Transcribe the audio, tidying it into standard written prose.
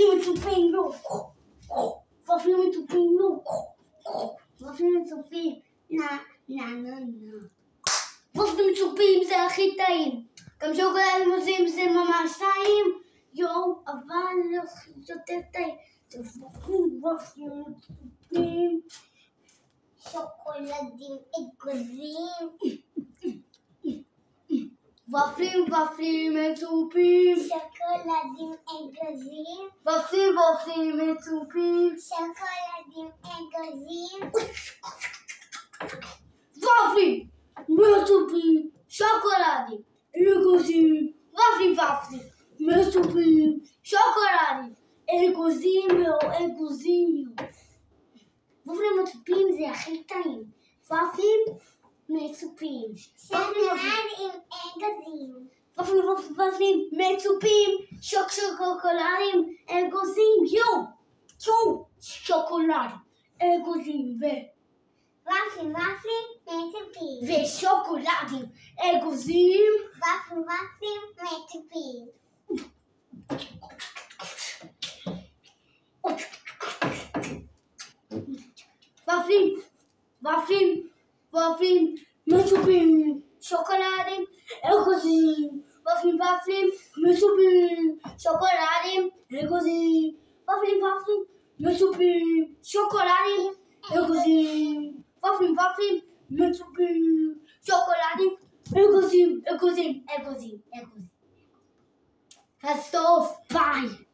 Waffle מצופים, לא. Waffle מצופים, לא. Waffle מצופים, Waffle מצופים זה הכי טעים. גם שוקולד מוזים זה ממש טעים. יואו, אבל יותר טעים. זה Waffle מצופים. שוקולדים אגוזים. Waffle מצופים. שוקולדים אגוזים. Waffle מצופים. שוקולדים אגוזים. Waffle מצופים. שוקולדים אגוזים. Waffle מצופים. שוקולדים אגוזים ואגוזים. Waffle מצופים זה הכי טעים. Waffle מצופים. שוקולד עם אגוזים. Waffle מצופים. שוקולדים אגוזים. יואו. שוקולד אגוזים Waffle מצופים. ושוקולדים אגוזים. Waffle מצופים. Waffle מצופים. שוקולדים אגוזים. Waffle מצופים. שוקולדים אגוזים. Waffle מצופים. שוקולדים אגוזים. Waffle מצופים. שוקולדים אגוזים. הסוף, ביי.